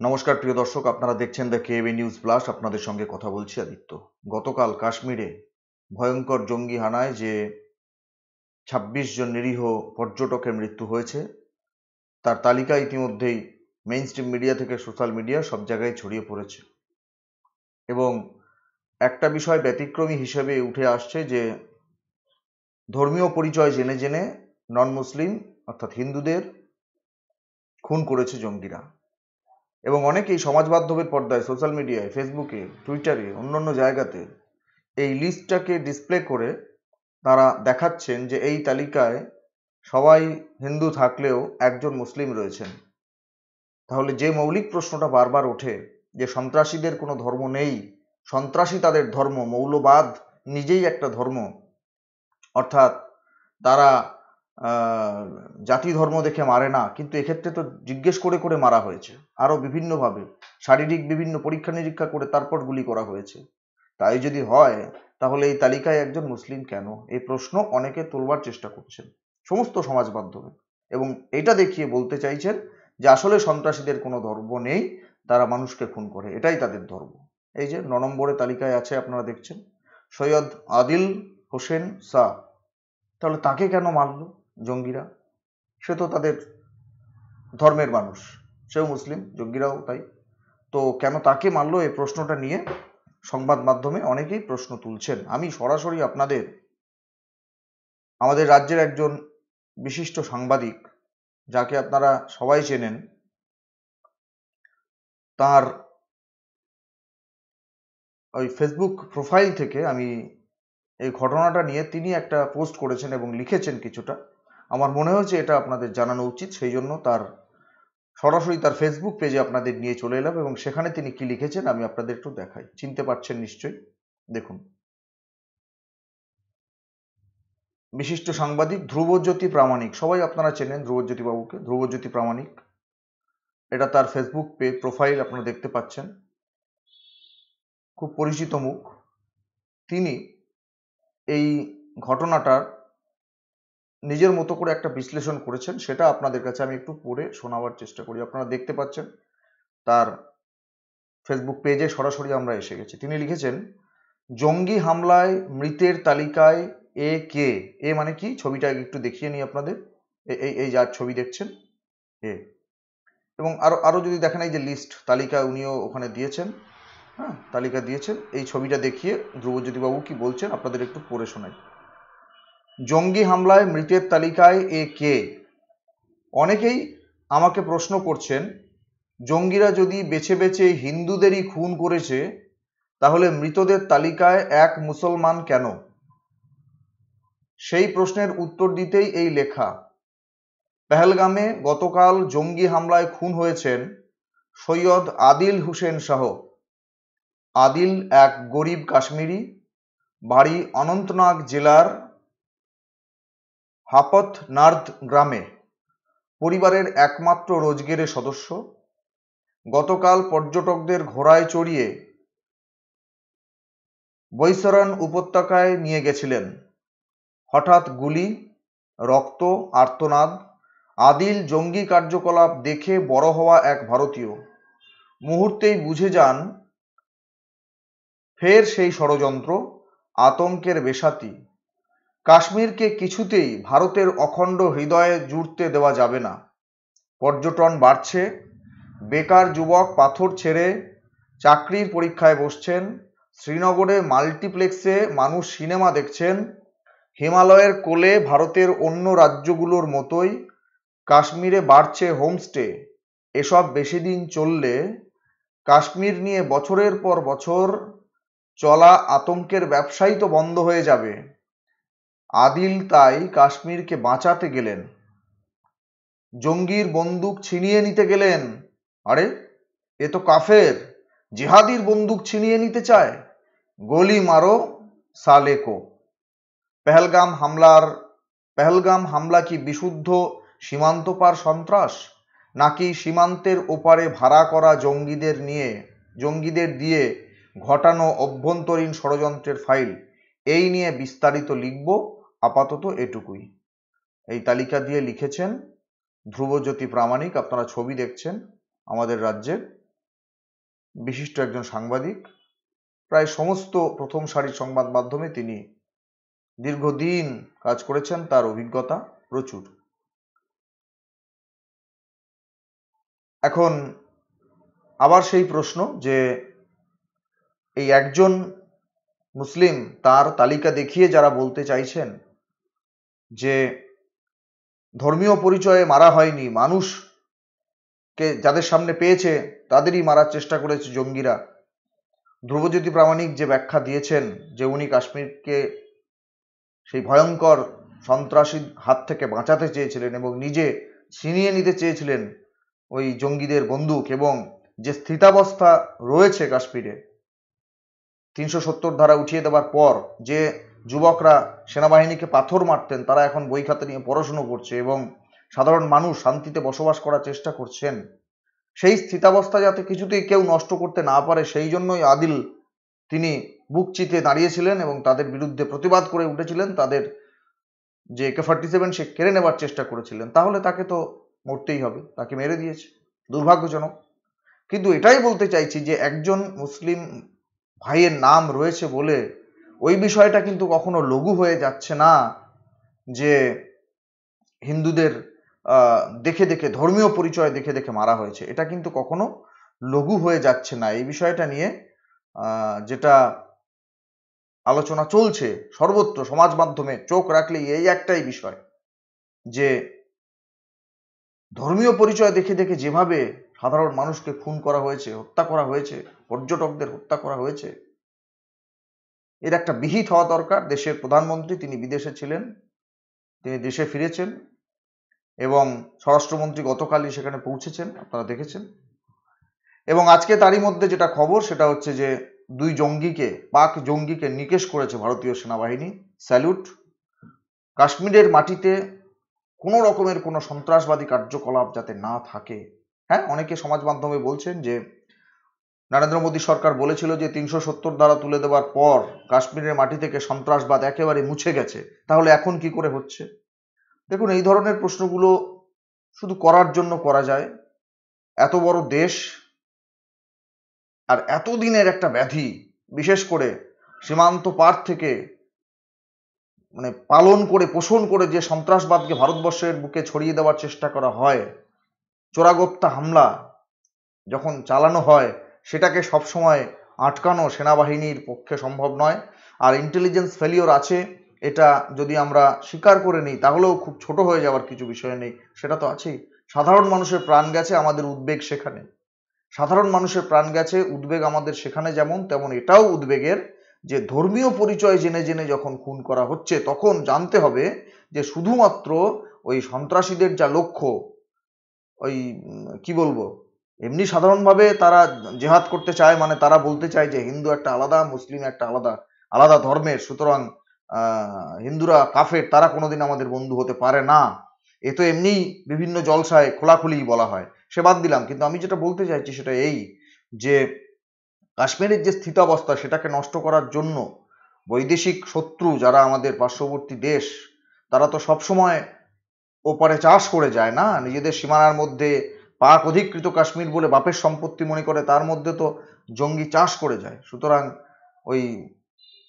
নমস্কার প্রিয় দর্শক, আপনারা দেখছেন দ্য কেএবি নিউজ প্লাস। আপনাদের সঙ্গে কথা বলছি আদিত্য। গতকাল কাশ্মীরে ভয়ঙ্কর জঙ্গি হানায় যে ২৬ জন নিরীহ পর্যটকের মৃত্যু হয়েছে তার তালিকা ইতিমধ্যেই মেইনস্ট্রিম মিডিয়া থেকে সোশ্যাল মিডিয়া সব জায়গায় ছড়িয়ে পড়েছে। এবং একটা বিষয় ব্যতিক্রমী হিসেবে উঠে আসছে যে ধর্মীয় পরিচয় জেনে জেনে নন মুসলিম অর্থাৎ হিন্দুদের খুন করেছে জঙ্গিরা। এবং অনেকেই সমাজ মাধ্যমের পর্দায়, সোশ্যাল মিডিয়ায়, ফেসবুকে, টুইটারে, অন্যান্য জায়গাতে এই লিস্টটাকে ডিসপ্লে করে তারা দেখাচ্ছেন যে এই তালিকায় সবাই হিন্দু থাকলেও একজন মুসলিম রয়েছেন। তাহলে যে মৌলিক প্রশ্নটা বারবার ওঠে যে সন্ত্রাসীদের কোনো ধর্ম নেই, সন্ত্রাসী তাদের ধর্ম, মৌলবাদ নিজেই একটা ধর্ম, অর্থাৎ তারা জাতি ধর্ম দেখে মারে না, কিন্তু এক্ষেত্রে তো জিজ্ঞেস করে করে মারা হয়েছে, আরও বিভিন্নভাবে শারীরিক বিভিন্ন পরীক্ষা নিরীক্ষা করে তারপর গুলি করা হয়েছে। তাই যদি হয় তাহলে এই তালিকায় একজন মুসলিম কেন? এই প্রশ্ন অনেকে তোলবার চেষ্টা করছেন সমস্ত সমাজ মাধ্যমে, এবং এটা দেখিয়ে বলতে চাইছেন যে আসলে সন্ত্রাসীদের কোনো ধর্ম নেই, তারা মানুষকে খুন করে, এটাই তাদের ধর্ম। এই যে ৯ নম্বরে তালিকায় আছে, আপনারা দেখছেন, সৈয়দ আদিল হোসেন শাহ। তাহলে তাকে কেন মারল জঙ্গিরা? সে তো তাদের ধর্মের মানুষ, সেও মুসলিম, জঙ্গিরাও তাই। তো কেন তাকে মারলো, এই প্রশ্নটা নিয়ে সংবাদ মাধ্যমে অনেকেই প্রশ্ন তুলছেন। আমি সরাসরি আমাদের রাজ্যের একজন বিশিষ্ট সাংবাদিক, যাকে আপনারা সবাই চেনেন, তার ওই ফেসবুক প্রোফাইল থেকে আমি এই ঘটনাটা নিয়ে তিনি একটা পোস্ট করেছেন এবং লিখেছেন কিছুটা। আমার মনে হয়েছে এটা আপনাদের জানানো উচিত, সেই জন্য সরাসরি তার ফেসবুক পেজে আপনাদের নিয়ে চলে এলাম এবং সেখানে তিনি কি লিখেছেন আমি আপনাদের একটু দেখাই। চিনতে পারছেন নিশ্চয়ই, দেখুন। বিশিষ্ট সাংবাদিক ধ্রুবজ্যোতি প্রামাণিক, সবাই আপনারা চেনেন ধ্রুবজ্যোতি বাবুকে, ধ্রুবজ্যোতি প্রামাণিক, এটা তার ফেসবুক প্রোফাইল, আপনারা দেখতে পাচ্ছেন, খুব পরিচিত মুখ। তিনি এই ঘটনাটার নিজের মতো করে একটা বিশ্লেষণ করেছেন, সেটা আপনাদের কাছে আমি একটু পড়ে শোনাবার চেষ্টা করি। আপনারা দেখতে পাচ্ছেন তার ফেসবুক পেজে সরাসরি আমরা এসে গেছি। তিনি লিখেছেন, জঙ্গি হামলায় মৃতের তালিকায় এ কে। এ মানে কি, ছবিটা একটু দেখিয়ে নিই আপনাদের। এই এই যার ছবি দেখছেন, এ। এবং আরো আরো যদি দেখেন, এই যে লিস্ট তালিকা উনিও ওখানে দিয়েছেন, হ্যাঁ, তালিকা দিয়েছেন। এই ছবিটা দেখিয়ে ধ্রুবজ্যোতি বাবু কি বলছেন আপনাদের একটু পড়ে শোনাই। জঙ্গি হামলায় মৃতের তালিকায় এ কে। অনেকেই আমাকে প্রশ্ন করছেন, জঙ্গিরা যদি বেছে বেছে হিন্দুদেরই খুন করেছে, তাহলে মৃতদের তালিকায় এক মুসলমান কেন? সেই প্রশ্নের উত্তর দিতেই এই লেখা। পেহেলগামে গতকাল জঙ্গি হামলায় খুন হয়েছেন সৈয়দ আদিল হোসেন শাহ। আদিল এক গরিব কাশ্মীরি, বাড়ি অনন্তনাগ জেলার হাপথ নার্দ গ্রামে, পরিবারের একমাত্র রোজগেরে সদস্য। গতকাল পর্যটকদের ঘোড়ায় চড়িয়ে বৈতরণ উপত্যকায় নিয়ে গেছিলেন। হঠাৎ গুলি, রক্ত, আর্তনাদ। আদিল জঙ্গি কার্যকলাপ দেখে বড় হওয়া এক ভারতীয়, মুহূর্তেই বুঝে যান ফের সেই ষড়যন্ত্র, আতঙ্কের বেসাতি। কাশ্মীরকে কিছুতেই ভারতের অখণ্ড হৃদয়ে জুড়তে দেওয়া যাবে না। পর্যটন বাড়ছে, বেকার যুবক পাথর ছেড়ে চাকরির পরীক্ষায় বসছেন। শ্রীনগরে মাল্টিপ্লেক্সে মানুষ সিনেমা দেখছেন। হিমালয়ের কোলে ভারতের অন্য রাজ্যগুলোর মতোই কাশ্মীরে বাড়ছে হোমস্টে। এসব বেশি দিন চললে কাশ্মীর নিয়ে বছরের পর বছর চলা আতঙ্কের ব্যবসাই তো বন্ধ হয়ে যাবে। আদিল তাই কাশ্মীরকে বাঁচাতে গেলেন, জঙ্গির বন্দুক ছিনিয়ে নিতে গেলেন। আরে, এ তো কাফের, জিহাদির বন্দুক ছিনিয়ে নিতে চায়। গলি মারো সালে কো। পেহেলগাম হামলা কি বিশুদ্ধ সীমান্তপার সন্ত্রাস, নাকি সীমান্তের ওপারে ভাড়া করা জঙ্গিদের দিয়ে ঘটানো অভ্যন্তরীণ ষড়যন্ত্রের ফাইল? এই নিয়ে বিস্তারিত লিখব, আপাতত এটুকুই। এই তালিকা দিয়ে লিখেছেন ধ্রুবজ্যোতি প্রামাণিক, আপনারা ছবি দেখছেন আমাদের রাজ্যের। বিশিষ্ট একজন সাংবাদিক। প্রায় সমস্ত প্রথম সারির সংবাদ মাধ্যমে তিনি দীর্ঘদিন কাজ করেছেন, তার অভিজ্ঞতা প্রচুর। এখন আবার সেই প্রশ্ন যে এই একজন মুসলিম তার তালিকা দেখিয়ে যারা বলতে চাইছেন যে ধর্মীয় পরিচয়ে মারা হয়নি, মানুষকে যাদের সামনে পেয়েছে তাদেরই মারার চেষ্টা করেছে জঙ্গিরা, ধ্রুবজ্যোতি প্রামাণিক যে ব্যাখ্যা দিয়েছেন যে উনি কাশ্মীরকে সেই ভয়ঙ্কর সন্ত্রাসীর হাত থেকে বাঁচাতে চেয়েছিলেন এবং নিজে ছিনিয়ে নিতে চেয়েছিলেন ওই জঙ্গিদের বন্দুক, এবং যে স্থিতাবস্থা রয়েছে কাশ্মীরে ৩৭০ ধারা উঠিয়ে দেওয়ার পর যে যুবকরা সেনাবাহিনীকে পাথর মারতেন তারা এখন বই খাতা নিয়ে পড়াশুনো করছে এবং সাধারণ মানুষ শান্তিতে বসবাস করার চেষ্টা করছেন, সেই স্থিতাবস্থা যাতে কিছুতেই কেউ নষ্ট করতে না পারে সেই জন্যই আদিল তিনি বুক চিতে দাঁড়িয়েছিলেন এবং তাদের বিরুদ্ধে প্রতিবাদ করে উঠেছিলেন, তাদের যে AK-47 সে কেড়ে নেবার চেষ্টা করেছিলেন। তাহলে তাকে তো মরতেই হবে, তাকে মেরে দিয়েছে, দুর্ভাগ্যজনক। কিন্তু এটাই বলতে চাইছি যে একজন মুসলিম ভাইয়ের নাম রয়েছে বলে ওই বিষয়টা কিন্তু কখনো লঘু হয়ে যাচ্ছে না যে হিন্দুদের দেখে দেখে, ধর্মীয় পরিচয় দেখে দেখে মারা হয়েছে, এটা কিন্তু কখনো লঘু হয়ে যাচ্ছে না। এই বিষয়টা নিয়ে যেটা আলোচনা চলছে সর্বত্র সমাজ মাধ্যমে চোখ রাখলে এই একটাই বিষয় যে ধর্মীয় পরিচয় দেখে দেখে যেভাবে সাধারণ মানুষকে খুন করা হয়েছে, হত্যা করা হয়েছে, পর্যটকদের হত্যা করা হয়েছে, এর একটা বিহিত হওয়া দরকার। দেশের প্রধানমন্ত্রী তিনি বিদেশে ছিলেন, তিনি দেশে ফিরেছেন এবং স্বরাষ্ট্রমন্ত্রী গতকালই সেখানে পৌঁছেছেন, আপনারা দেখেছেন। এবং আজকে তারই মধ্যে যেটা খবর সেটা হচ্ছে যে দুই জঙ্গিকে, পাক জঙ্গিকে নিকেশ করেছে ভারতীয় সেনাবাহিনী, স্যালুট। কাশ্মীরের মাটিতে কোনো রকমের কোনো সন্ত্রাসবাদী কার্যকলাপ যাতে না থাকে। হ্যাঁ, অনেকে সমাজ মাধ্যমে বলছেন যে নরেন্দ্র মোদী সরকার বলেছিল যে ৩৭০ ধারা তুলে দেওয়ার পর কাশ্মীরের মাটি থেকে সন্ত্রাসবাদ একেবারে মুছে গেছে, তাহলে এখন কি করে হচ্ছে? দেখুন, এই ধরনের প্রশ্নগুলো শুধু করার জন্য করা যায়। এত বড় দেশ আর এতদিনের একটা ব্যাধি, বিশেষ করে সীমান্ত পার থেকে মানে পালন করে পোষণ করে যে সন্ত্রাসবাদকে ভারতবর্ষের বুকে ছড়িয়ে দেওয়ার চেষ্টা করা হয়, চোরাগোপ্তা হামলা যখন চালানো হয় সেটাকে সবসময় আটকানো সেনাবাহিনীর পক্ষে সম্ভব নয়। আর ইন্টেলিজেন্স ফেলিওর আছে, এটা যদি আমরা স্বীকার করে নিই তাহলেও খুব ছোট হয়ে যাওয়ার কিছু বিষয় নেই, সেটা তো আছেই। সাধারণ মানুষের প্রাণ গেছে, আমাদের উদ্বেগ সেখানে। সাধারণ মানুষের প্রাণ গেছে, উদ্বেগ আমাদের সেখানে যেমন, তেমন এটাও উদ্বেগের যে ধর্মীয় পরিচয় জেনে জেনে যখন খুন করা হচ্ছে তখন জানতে হবে যে শুধুমাত্র ওই সন্ত্রাসীদের যা লক্ষ্য, ওই কি বলবো, এমনি সাধারণভাবে তারা জেহাদ করতে চায়, মানে তারা বলতে চায় যে হিন্দু একটা আলাদা, মুসলিম একটা আলাদা, আলাদা ধর্মের, সুতরাং হিন্দুরা কাফের, তারা কোনোদিন আমাদের বন্ধু হতে পারে না। এ তো এমনি বিভিন্ন জলসায় খোলাখুলি বলা হয়, সে বাদ দিলাম। কিন্তু আমি যেটা বলতে চাইছি সেটা এই যে কাশ্মীরের যে স্থিতাবস্থা সেটাকে নষ্ট করার জন্য বৈদেশিক শত্রু যারা আমাদের পার্শ্ববর্তী দেশ, তারা তো সবসময় ওপারে চাষ করে যায় না, নিজেদের সীমানার মধ্যে পাক অধিকৃত কাশ্মীর বলে বাপের সম্পত্তি মনে করে তার মধ্যে তো জঙ্গি চাষ করে যায়। সুতরাং ওই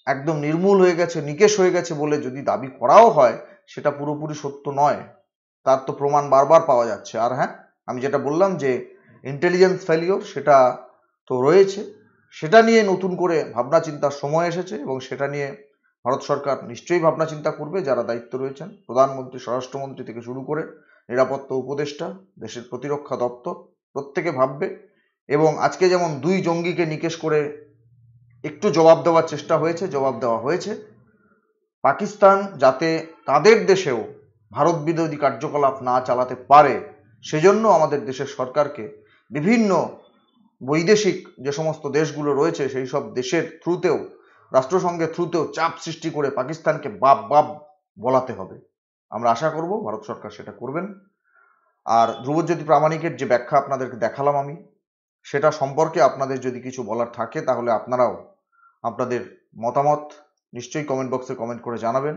একদম নির্মূল হয়ে গেছে, নিকেশ হয়ে গেছে বলে যদি দাবি করাও হয় সেটা পুরোপুরি সত্য নয়, তার তো প্রমাণ বারবার পাওয়া যাচ্ছে। আর হ্যাঁ, আমি যেটা বললাম যে ইন্টেলিজেন্স ফেলিওর সেটা তো রয়েছে, সেটা নিয়ে নতুন করে ভাবনা চিন্তার সময় এসেছে এবং সেটা নিয়ে ভারত সরকার নিশ্চয়ই ভাবনা চিন্তা করবে। যারা দায়িত্ব রয়েছেন, প্রধানমন্ত্রী, স্বরাষ্ট্রমন্ত্রী থেকে শুরু করে নিরাপত্তা উপদেষ্টা, দেশের প্রতিরক্ষা দপ্তর, প্রত্যেকে ভাববে। এবং আজকে যেমন দুই জঙ্গিকে নিকেশ করে একটু জবাব দেওয়ার চেষ্টা হয়েছে, জবাব দেওয়া হয়েছে, পাকিস্তান যাতে তাদের দেশেও ভারত বিরোধী কার্যকলাপ না চালাতে পারে সেজন্য আমাদের দেশের সরকারকে বিভিন্ন বৈদেশিক যে সমস্ত দেশগুলো রয়েছে সেই সব দেশের থ্রুতেও, রাষ্ট্রসংঘের থ্রুতেও চাপ সৃষ্টি করে পাকিস্তানকে বাপ বাপ বলাতে হবে। আমরা আশা করব ভারত সরকার সেটা করবেন। আর ধ্রুবজ্যোতি প্রামাণিকের যে ব্যাখ্যা আপনাদেরকে দেখালাম আমি, সেটা সম্পর্কে আপনাদের যদি কিছু বলার থাকে তাহলে আপনারাও আপনাদের মতামত নিশ্চয়ই কমেন্ট বক্সে কমেন্ট করে জানাবেন।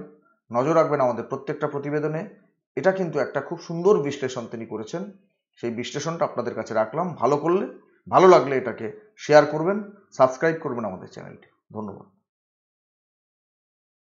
নজর রাখবেন আমাদের প্রত্যেকটা প্রতিবেদনে। এটা কিন্তু একটা খুব সুন্দর বিশ্লেষণ তিনি করেছেন, সেই বিশ্লেষণটা আপনাদের কাছে রাখলাম। ভালো করলে, ভালো লাগলে এটাকে শেয়ার করবেন, সাবস্ক্রাইব করবেন আমাদের চ্যানেলটি। ধন্যবাদ।